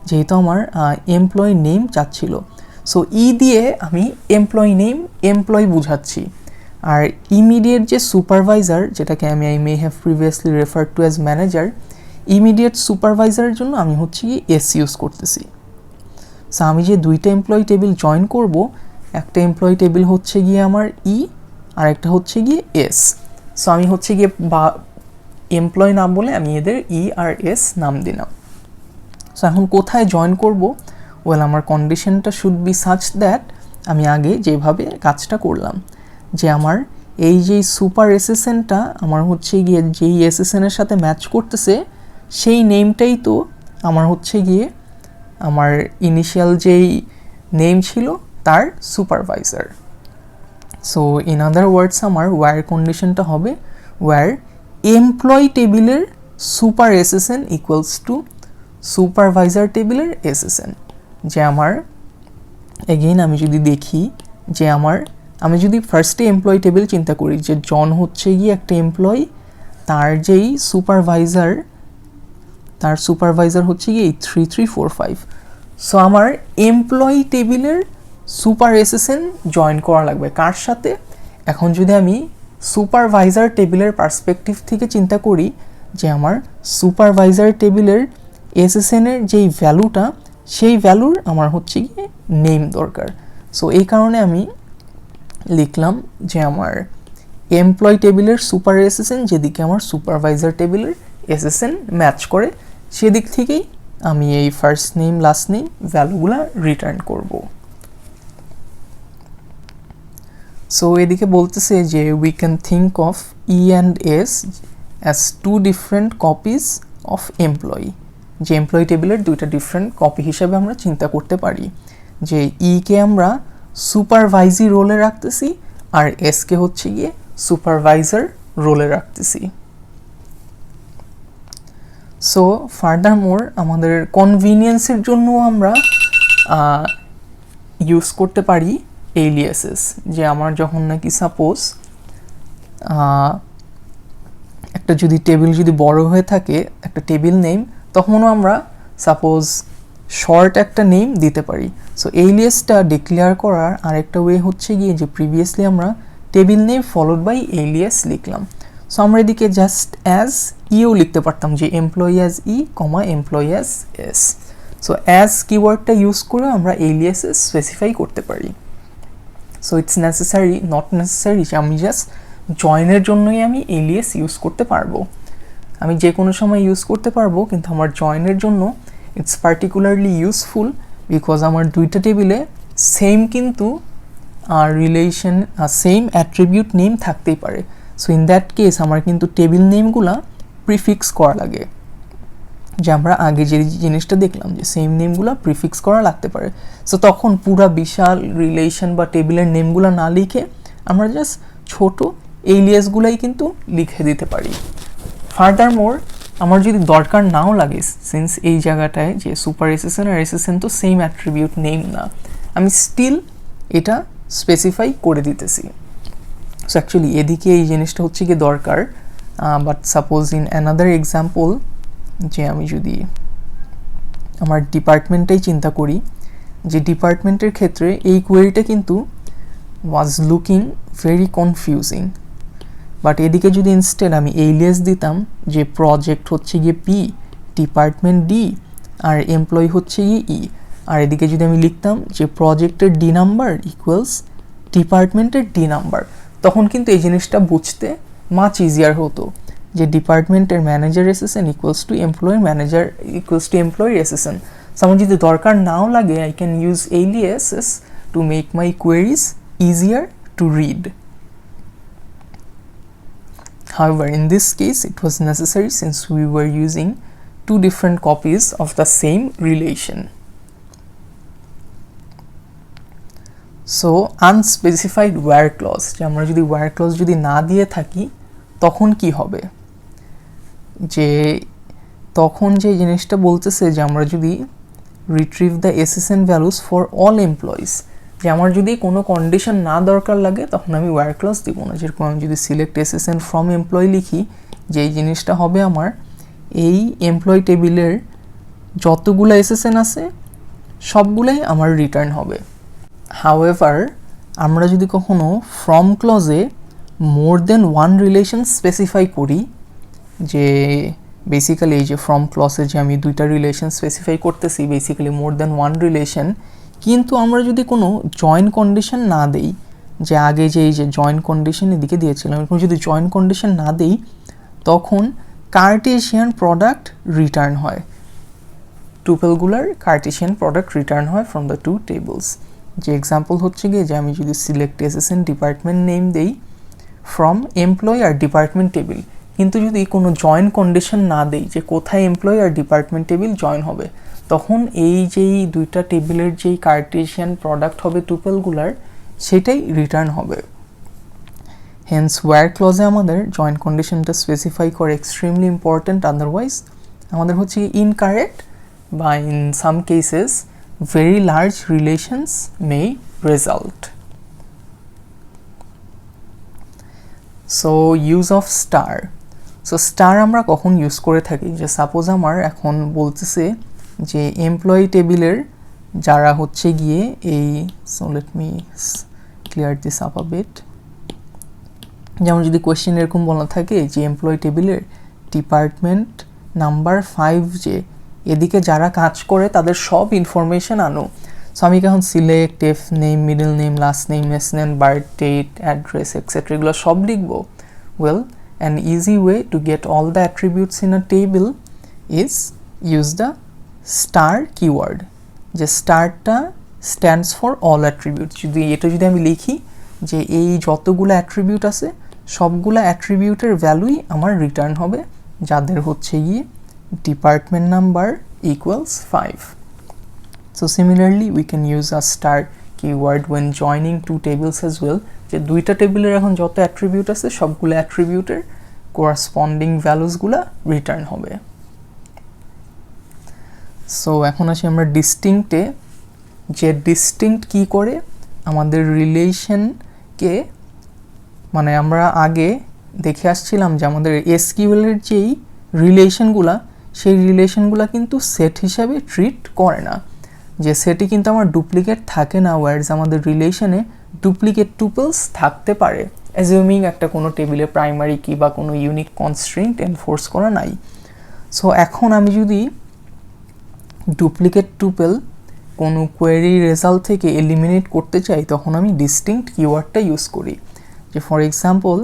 যেহেতু আমার এমপ্লয়ি নেম চাচ্ছিল। সো ই দিয়ে আমি এমপ্লয়ি নেম এমপ্লয়ি বুঝাচ্ছি, আর ইমিডিয়েট যে সুপারভাইজার যেটাকে আমি I may have previously referred to as manager, immediate সুপারভাইজারের জন্য আমি হচ্ছে কি এস ইউজ করতেছি। সো আমি যে দুইটা এমপ্লয়ি টেবিল জয়েন করব, একটা এমপ্লয়ি টেবিল হচ্ছে গিয়ে আমার ই আর একটা হচ্ছে গিয়ে এস। সো আমি হচ্ছে গিয়ে বা এমপ্লয়ি নাম বলে আমি এদের ই আর এস নাম দিলাম। সো এখন কোথায় জয়েন করব? ওয়েল আমার কন্ডিশনটা শুড বি সাচ দ্যাট আমি আগে যেভাবে কাজটা করলাম, যে আমার এই যে সুপার SSNটা আমার হচ্ছে গিয়ে যেই SSNের সাথে ম্যাচ করতেছে সেই নেমটাই তো আমার হচ্ছে গিয়ে আমার ইনিশিয়াল যেই নেম ছিল তার সুপারভাইজার। সো ইন আদার ওয়ার্ডস আমার ওয়্যার কন্ডিশনটা হবে ওয়্যার এমপ্লয়ি টেবিলের super SSN equals to supervisor টেবিলের SSN। যে আমার এগেইন আমি যদি দেখি যে আমি যদি ফার্স্টে এমপ্লয়ি টেবিল চিন্তা করি যে জন হচ্ছে গিয়ে একটা এমপ্লয়ি, তার যেই সুপারভাইজার হচ্ছে গিয়ে 3345। সো আমার এমপ্লয়ি টেবিলের সুপার SSN জয়েন করা লাগবে কার সাথে? এখন যদি আমি সুপারভাইজার টেবিলের পার্সপেক্টিভ থেকে চিন্তা করি যে আমার সুপারভাইজার টেবিলের SSNের যেই ভ্যালুটা, সেই ভ্যালুর আমার হচ্ছে গিয়ে নেম দরকার। সো এই কারণে আমি লিখলাম যে আমার এমপ্লয়ি টেবিলের সুপার SSN যেদিকে আমার সুপারভাইজার টেবিলের SSN ম্যাচ করে, সেদিক থেকেই আমি এই ফার্স্ট নেম লাস্ট নেম ভ্যালুগুলো রিটার্ন করব। সো এদিকে বলতেছে যে we can think of E and S as two different copies of employee, যে এমপ্লয়ি টেবিলের দুইটা ডিফারেন্ট কপি হিসেবে আমরা চিন্তা করতে পারি, যে ইকে আমরা সুপারভাইজি রোলে রাখতেছি আর এসকে হচ্ছে গিয়ে সুপারভাইজার রোলে রাখতেছি। সো ফার্দার মোর আমাদের কনভিনিয়েন্সের জন্য আমরা ইউজ করতে পারি এলিয়াসেস, যে আমার যখন নাকি সাপোজ একটা যদি টেবিল যদি বড় হয়ে থাকে একটা টেবিল নেম, তখনও আমরা সাপোজ শর্ট একটা নেম দিতে পারি। সো এলিয়াসটা ডিক্লেয়ার করার আরেকটা ওয়ে হচ্ছে গিয়ে যে প্রিভিয়াসলি আমরা table name followed by alias লিখলাম। সো আমরা এদিকে জাস্ট অ্যাজ ইও লিখতে পারতাম যে employee as E comma employee as S. So as কিওয়ার্ডটা ইউজ করে আমরা এলিয়াসেস স্পেসিফাই করতে পারি। So it's necessary not necessary যে আমি জাস্ট জয়েনের জন্যই আমি এলিয়াস ইউজ করতে পারবো, আমি যে কোনো সময় ইউজ করতে পারবো, কিন্তু আমার জয়েনের জন্য ইটস পার্টিকুলারলি ইউজফুল বিকজ আমার দুইটা টেবিলে সেম কিন্তু রিলেশন সেম অ্যাট্রিবিউট নেম থাকতেই পারে। সো ইন দ্যাট কেস আমার কিন্তু টেবিল নেমগুলা প্রিফিক্স করা লাগে, যে আমরা আগে যে জিনিসটা দেখলাম যে সেম নেমগুলো প্রিফিক্স করা লাগতে পারে। সো তখন পুরা বিশাল রিলেশন বা টেবিলের নেমগুলো না লিখে আমরা জাস্ট ছোট এলিয়াসগুলাই কিন্তু লিখে দিতে পারি। ফার্দার মোর আমার যদি দরকার নাও লাগে, সিন্স এই জায়গাটায় যে সুপার এসএসএন আর এসএসএন তো সেম অ্যাট্রিবিউট নেম না, আমি স্টিল এটা স্পেসিফাই করে দিতেছি। সো অ্যাকচুয়ালি এদিকে এই জিনিসটা হচ্ছে কি দরকার, but suppose in another example যে আমি যদি আমার ডিপার্টমেন্টটাই চিন্তা করি, যে ডিপার্টমেন্টের ক্ষেত্রে এই কোয়েরিটা কিন্তু was looking very confusing, but এদিকে যদি ইনস্টেড আমি এলিয়াস দিতাম যে প্রজেক্ট হচ্ছে গিয়ে পি, ডিপার্টমেন্ট ডি, আর এমপ্লয়ি হচ্ছে গিয়ে ই, আর এদিকে যদি আমি লিখতাম যে প্রজেক্টের ডি নাম্বার ইকুয়ালস ডিপার্টমেন্টের ডি নাম্বার, তখন কিন্তু এই জিনিসটা বুঝতে মাচ ইজিয়ার হতো যে ডিপার্টমেন্টের ম্যানেজার এসএসএন ইকুয়ালস টু এমপ্লয়ির ম্যানেজার ইকুয়ালস টু এমপ্লয়ির এসএসএন। আমার যদি দরকার নাও লাগে, I can use aliases to make my queries easier to read. However, in this case it was necessary since we were using two different copies of the same relation. So unspecified where clause, যে আমরা যদি where clause যদি না দিয়ে থাকি তখন কি হবে, যে তখন যে জিনিসটা বলতেছে যে আমরা যদি retrieve the SSN values for all employees, যে আমার যদি কোনো কন্ডিশন না দরকার লাগে তখন আমি ওয়্যার ক্লজ দিব না। যেরকম আমি যদি সিলেক্ট এসএসএন ফ্রম এমপ্লয়ি লিখি, যে এই জিনিসটা হবে আমার এই এমপ্লয়ি টেবিলের যতগুলো এসএসএন আছে সবগুলাই আমার রিটার্ন হবে। হাউএভার আমরা যদি কখনো ফ্রম ক্লজে more than one relation specify করি, যে বেসিক্যালি এই যে ফ্রম ক্লজে যে আমি দুইটা রিলেশন স্পেসিফাই করতেছি, বেসিক্যালি মোর দেন ওয়ান রিলেশন, কিন্তু আমরা যদি কোনো জয়েন কন্ডিশন না দেই, যে আগে যে এই যে জয়েন কন্ডিশন এদিকে দিয়েছিলাম, এরকম যদি জয়েন কন্ডিশন না দেই তখন কার্টেশিয়ান প্রোডাক্ট রিটার্ন হয়, টুপেলগুলার কার্টেশিয়ান প্রোডাক্ট রিটার্ন হয় ফ্রম দ্য টু টেবলস। যে এক্সাম্পল হচ্ছে গিয়ে যে আমি যদি সিলেক্ট এসএসএন ডিপার্টমেন্ট নেম দেই ফ্রম এমপ্লয়ি আর ডিপার্টমেন্ট টেবিল, কিন্তু যদি কোনো জয়েন কন্ডিশন না দেই যে কোথায় এমপ্লয়ি আর ডিপার্টমেন্ট টেবিল জয়েন হবে, তখন এই যেই দুইটা টেবিলের যেই কার্টেশিয়ান প্রোডাক্ট হবে টুপেলগুলার সেটাই রিটার্ন হবে। হেন্স ওয়্যার ক্লজে আমাদের জয়েন্ট কন্ডিশনটা স্পেসিফাই করা এক্সট্রিমলি ইম্পর্ট্যান্ট, আদারওয়াইজ আমাদের হচ্ছে ইনকারেক্ট বা in some cases very large relations May result. So use of star. So star আমরা কখন ইউজ করে থাকি, যে সাপোজ আমার এখন বলতেছে যে এমপ্লয়ি টেবিলের যারা হচ্ছে গিয়ে এই, so let me clear this up a bit, যেমন যদি কোয়েশ্চেন এরকম বলা থাকে যে এমপ্লয়ি টেবিলের ডিপার্টমেন্ট নাম্বার 5 যে এদিকে যারা কাজ করে তাদের সব ইনফরমেশন আনো। সো আমি এখন select F name, middle name, last name, SN, birth date, address etcetera এগুলো সব লিখবো। Well, an easy way to get all the attributes in a table is use the star keyword, যে স্টারটা stands for all attributes. যদি এটা যদি আমি লিখি যে এই যতগুলো অ্যাট্রিবিউট আছে সবগুলো অ্যাট্রিবিউটের ভ্যালুই আমার রিটার্ন হবে, যাদের হচ্ছে গিয়ে department number equals 5. So similarly we can use a star keyword when joining two tables as well, যে দুইটা টেবিলের এখন যত অ্যাট্রিবিউট আছে সবগুলো অ্যাট্রিবিউটের কোরাসপন্ডিং ভ্যালুসগুলো রিটার্ন হবে। সো এখন আসি আমরা ডিস্টিংক্টে, যে ডিস্টিংক্ট কি করে আমাদের রিলেশনকে, মানে আমরা আগে দেখে আসছিলাম যে আমাদের এসকিউএলের যেই রিলেশনগুলা সেই রিলেশনগুলা কিন্তু সেট হিসাবে ট্রিট করে না, যে সেটে কিন্তু আমার ডুপ্লিকেট থাকে না, ওয়ার্ডস আমাদের রিলেশনে ডুপ্লিকেট টুপলস থাকতে পারে, অ্যাজিউমিং একটা কোনো টেবিলে প্রাইমারি কি বা কোনো ইউনিক কনস্ট্রেন্ট এনফোর্স করা নাই। সো এখন আমি যদি ডুপ্লিকেট টুপল কোনো কোয়েরি রেজাল্ট থেকে এলিমিনেট করতে চাই তখন আমি ডিস্টিংক্ট কিওয়ার্ডটা ইউজ করি। যে ফর এক্সাম্পল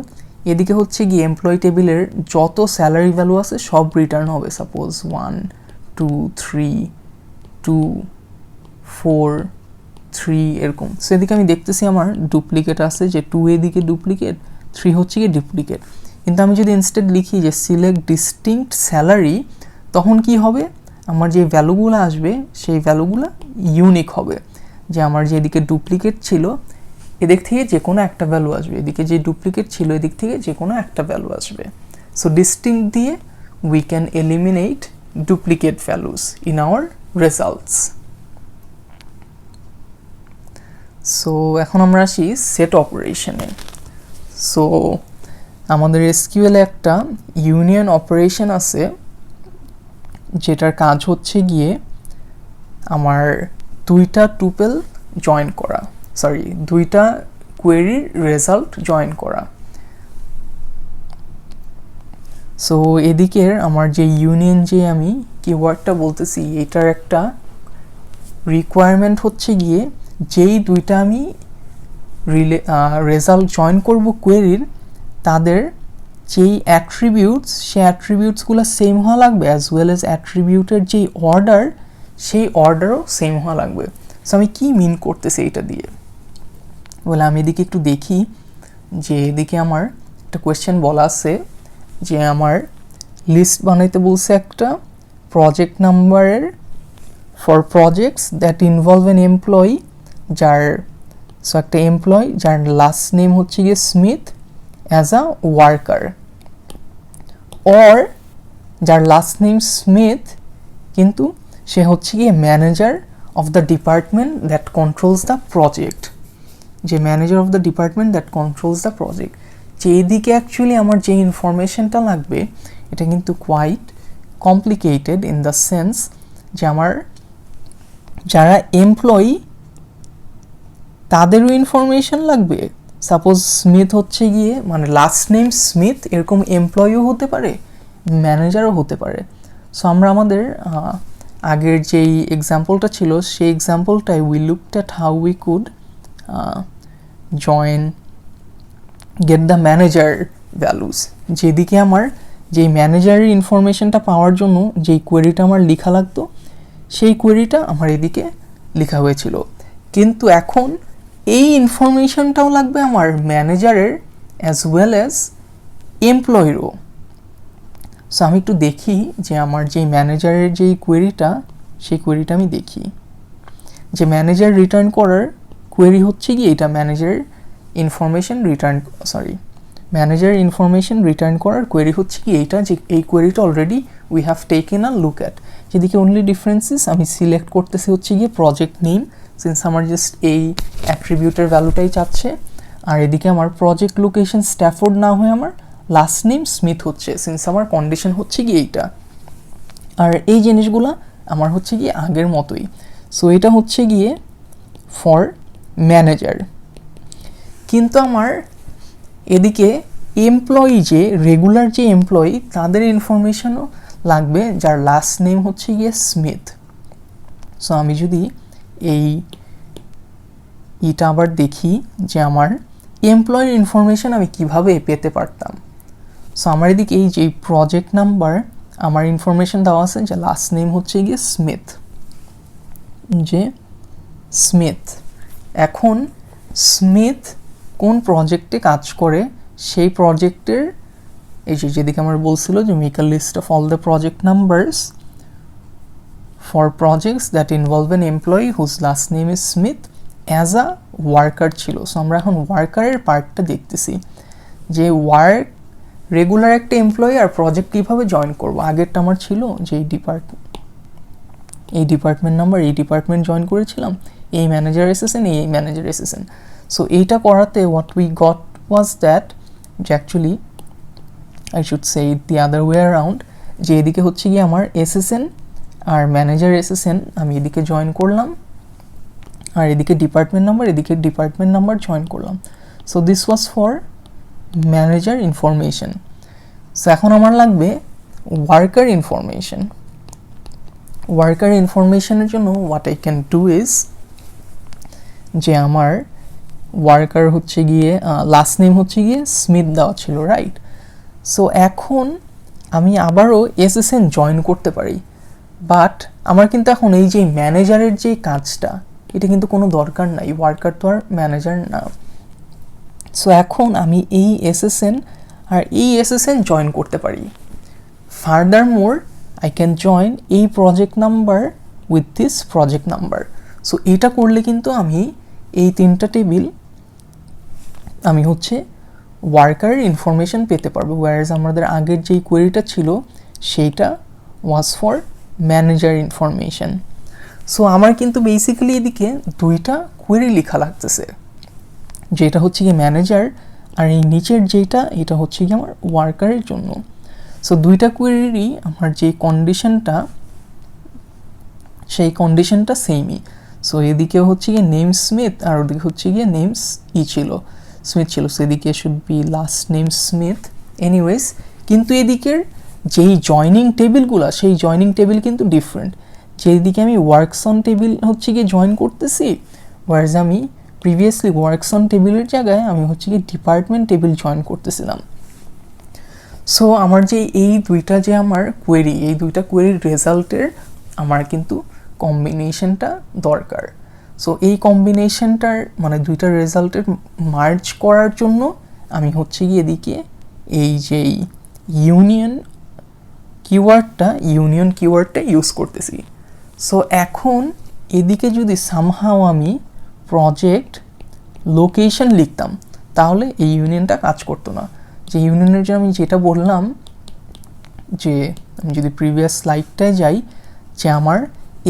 এদিকে হচ্ছে গিয়ে এমপ্লয়ি টেবিলের যত স্যালারি ভ্যালু আছে সব রিটার্ন হবে, সাপোজ 1 2 3 2 4 3 এরকম। সো এদিকে আমি দেখতেছি আমার ডুপ্লিকেট আছে, যে 2 এদিকে ডুপ্লিকেট, 3 হচ্ছে গিয়ে ডুপ্লিকেট। কিন্তু আমি যদি ইনস্টেড লিখি যে সিলেক্ট ডিস্টিংক্ট স্যালারি, তখন কি হবে, আমার যে ভ্যালুগুলো আসবে সেই ভ্যালুগুলো ইউনিক হবে। যে আমার যেদিকে ডুপ্লিকেট ছিল এদিক থেকে যে কোনো একটা ভ্যালু আসবে, এদিকে যে ডুপ্লিকেট ছিল এদিক থেকে যে কোনো একটা ভ্যালু আসবে। সো ডিস্টিংক্ট দিয়ে we can eliminate duplicate values in our results. So এখন আমরা আসি সেট অপারেশনে। সো আমাদের এসকিউএলে একটা ইউনিয়ন অপারেশন আছে যেটার কাজ হচ্ছে গিয়ে আমার দুইটা টুপেল জয়েন করা, দুইটা কোয়েরির রেজাল্ট জয়েন করা। সো এদিকের আমার যে ইউনিয়ন যে আমি কিওয়ার্ডটা বলতেছি এটার একটা রিকোয়ারমেন্ট হচ্ছে গিয়ে যেই দুইটা আমি রেজাল্ট জয়েন করব কোয়েরির তাদের যেই অ্যাট্রিবিউটস সেই অ্যাট্রিবিউটসগুলো সেম হওয়া লাগবে, অ্যাজ ওয়েল এজ অ্যাট্রিবিউটের যেই অর্ডার সেই অর্ডারও সেম হওয়া লাগবে। সো আমি কি মিন করতেছি এটা দিয়ে বলে আমি এদিকে একটু দেখি যে এদিকে আমার একটা কোয়েশ্চেন বলা আছে যে আমার লিস্ট বানাইতে বলছে একটা প্রজেক্ট নাম্বারের for projects that involve an employee যার একটা এমপ্লয়ি যার লাস্ট নেম হচ্ছে গিয়ে Smith as a worker, or যার লাস্ট নেম স্মিথ কিন্তু সে হচ্ছে গিয়ে manager of the department that controls the project, যে manager of the department that controls the project. যে এদিকে অ্যাকচুয়ালি আমার যে ইনফরমেশনটা লাগবে এটা কিন্তু quite complicated in the sense যে আমার যারা এমপ্লয়ি তাদেরও ইনফরমেশন লাগবে। সাপোজ স্মিথ হচ্ছে গিয়ে মানে লাস্ট নেম স্মিথ, এরকম এমপ্লয়িও হতে পারে ম্যানেজারও হতে পারে। সো আমরা আমাদের আগের যেই এক্সাম্পলটা ছিল সেই এক্সাম্পলটাই we looked at how we could join get the manager values. যেদিকে আমার যেই ম্যানেজারের ইনফরমেশনটা পাওয়ার জন্য যেই কোয়েরিটা আমার লেখা লাগতো সেই কোয়েরিটা আমার এদিকে লেখা হয়েছিল, কিন্তু এখন এই ইনফরমেশনটাও লাগবে আমার ম্যানেজারের অ্যাজ ওয়েল অ্যাজ এমপ্লয়িরও। সো আমি একটু দেখি যে আমার যেই ম্যানেজারের যেই কোয়েরিটা সেই কোয়েরিটা আমি দেখি যে ম্যানেজার রিটার্ন করার কোয়েরি হচ্ছে কি এটা ম্যানেজার ইনফরমেশন রিটার্ন করার কোয়েরি হচ্ছে কি এইটা, যে এই কোয়েরিটা already we have taken a look at. যেদিকে অনলি ডিফারেন্সেস আমি সিলেক্ট করতেছি হচ্ছে গিয়ে প্রজেক্ট নেম, সিন্স আমার জাস্ট এই অ্যাট্রিবিউটের ভ্যালুটাই চাচ্ছে, আর এদিকে আমার প্রজেক্ট লোকেশন স্ট্যাফোর্ড না হয়ে আমার লাস্ট নেম স্মিথ হচ্ছে, সিন্স আমার কন্ডিশন হচ্ছে গিয়ে এইটা। আর এই জিনিসগুলো আমার হচ্ছে গিয়ে আগের মতোই। সো এটা হচ্ছে গিয়ে ফর ম্যানেজার, কিন্তু আমার এদিকে এমপ্লয়ি যে রেগুলার যে এমপ্লয়ি তাদের ইনফরমেশনও লাগবে যার লাস্ট নেম হচ্ছে গিয়ে স্মিথ। সো আমি যদি এইটা আবার দেখি যে আমার এমপ্লয়ির ইনফরমেশন আমি কিভাবে পেতে পারতাম। সো আমার এদিকে এই যে প্রজেক্ট নাম্বার আমার ইনফরমেশন দেওয়া আছে যে লাস্ট নেম হচ্ছে গিয়ে স্মিথ, যে স্মিথ। এখন স্মিথ কোন প্রজেক্টে কাজ করে সেই প্রজেক্টের এই যেদিকে আমার বলছিল যে make a list of all the project numbers for projects that involve an employee whose last name is Smith as a worker ছিল। সো আমরা এখন ওয়ার্কারের পার্টটা দেখতেছি যে রেগুলার একটা এমপ্লয়ি আর প্রজেক্ট কীভাবে জয়েন করবো। আগেরটা আমার ছিল যে এই ডিপার্টমেন্ট নাম্বার এই ডিপার্টমেন্ট জয়েন করেছিলাম, এই ম্যানেজার এসেছেন এই ম্যানেজার এসেছেন। সো এইটা করাতে what we got was that যে actually I should say the other way around, যে এদিকে হচ্ছে গিয়ে আমার এসএসএন আর ম্যানেজার এসএসএন আমি এদিকে জয়েন করলাম, আর এদিকে ডিপার্টমেন্ট নাম্বার জয়েন করলাম। So this was for manager information. So এখন আমার লাগবে ওয়ার্কার ইনফরমেশনের জন্য what I can do is যে আমার ওয়ার্কার হচ্ছে গিয়ে লাস্ট নেম হচ্ছে গিয়ে স্মিথ দেওয়া ছিল, রাইট? সো এখন আমি আবারও এসএসএন জয়েন করতে পারি, বাট আমার কিন্তু এখন এই যে ম্যানেজারের যে কাজটা এটা কিন্তু কোনো দরকার নাই, ওয়ার্কার তো আর ম্যানেজার না। সো এখন আমি এই এসএসএন আর এই এসএসএন জয়েন করতে পারি। Further more I can join এই project number with this project number. So এটা করলে কিন্তু আমি এই তিনটা টেবিল আমি হচ্ছে ওয়ার্কারের ইনফরমেশন পেতে পারবো, whereas আমাদের আগের যেই কোয়েরিটা ছিল সেইটা was for manager information. So আমার কিন্তু বেসিক্যালি এদিকে দুইটা কোয়েরি লেখা লাগতেছে, যেটা হচ্ছে কি ম্যানেজার, আর এই নিচের যেটা এটা হচ্ছে কি আমার ওয়ার্কারের জন্য। সো দুইটা কোয়েরিরই আমার যে কন্ডিশনটা সেই কন্ডিশনটা সেমই। সো এদিকে হচ্ছে গিয়ে নেম স্মিথ আর ওদিকে হচ্ছে গিয়ে নেমস স্মিথ ছিল। সো এদিকে should be last name Smith. Anyways, কিন্তু এদিকের যেই জয়নিং টেবিলগুলো সেই জয়নিং টেবিল কিন্তু ডিফারেন্ট। যেদিকে আমি ওয়ার্কস অন টেবিল হচ্ছে গিয়ে জয়েন করতেছি, ওয়ার্স আমি প্রিভিয়াসলি ওয়ার্কস অন টেবিলের জায়গায় আমি হচ্ছে গিয়ে ডিপার্টমেন্ট টেবিল জয়েন করতেছিলাম। সো আমার যে এই দুইটা যে আমার কোয়েরি, এই দুইটা কোয়েরির রেজাল্টের আমার কিন্তু কম্বিনেশনটা দরকার। সো এই কম্বিনেশনটার মানে দুইটা রেজাল্টের মার্জ করার জন্য আমি হচ্ছে গিয়ে এদিকে এই যেই ইউনিয়ন কিওয়ার্ডটা ইউজ করতেছি। সো এখন এদিকে যদি সামহাও আমি প্রজেক্ট লোকেশন লিখতাম তাহলে এই ইউনিয়নটা কাজ করতো না। যে ইউনিয়নের যে আমি যেটা বললাম যে আমি যদি প্রিভিয়াস স্লাইডটায় যাই, যে আমার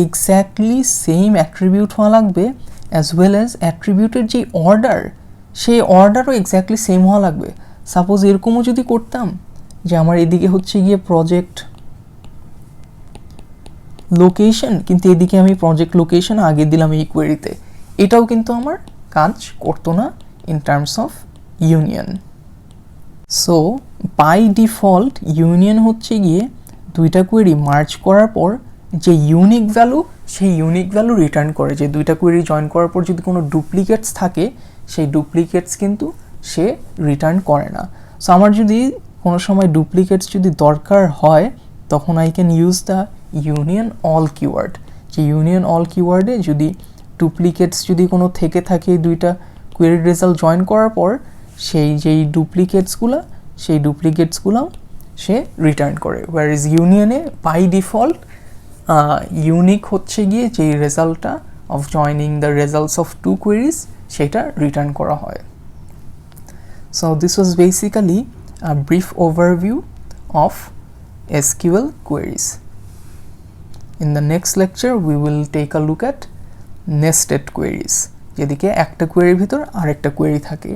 এক্স্যাক্টলি সেম অ্যাট্রিবিউট হওয়া লাগবে, অ্যাজ ওয়েল অ্যাজ অ্যাট্রিবিউটের যে অর্ডার সেই অর্ডারও এক্স্যাক্টলি সেম হওয়া লাগবে। সাপোজ এরকমও যদি করতাম যে আমার এদিকে হচ্ছে গিয়ে প্রজেক্ট লোকেশন, কিন্তু এদিকে আমি প্রজেক্ট লোকেশন আগে দিলাম এই কোয়েরিতে, এটাও কিন্তু আমার কাজ করতো না in terms of union. So by default union হচ্ছে গিয়ে দুইটা কোয়েরি মার্জ করার পর যে ইউনিক ভ্যালু সেই ইউনিক ভ্যালু রিটার্ন করে। যে দুইটা কোয়েরি জয়েন করার পর যদি কোনো ডুপ্লিকেটস থাকে সেই ডুপ্লিকেটস কিন্তু সে রিটার্ন করে না। সো আমার যদি কোনো সময় ডুপ্লিকেটস যদি দরকার হয় তখন I can use the union all keyword. যে ইউনিয়ন অল কিওয়ার্ডে যদি ডুপ্লিকেটস যদি কোনো থেকে থাকে দুইটা কোয়েরির রেজাল্ট জয়েন করার পর সেই যেই ডুপ্লিকেটসগুলো সেই ডুপ্লিকেটসগুলো সে রিটার্ন করে। ওয়ার ইজ ইউনিয়নে বাই ডিফল্ট ইউনিক হচ্ছে গিয়ে যেই রেজাল্টটা of joining the results of two queries সেটা রিটার্ন করা হয়। So this was basically a brief overview of SQL queries. In the next lecture we will take a look at nested queries, যেদিকে একটা কোয়েরির ভিতর আরেকটা কোয়েরি থাকে।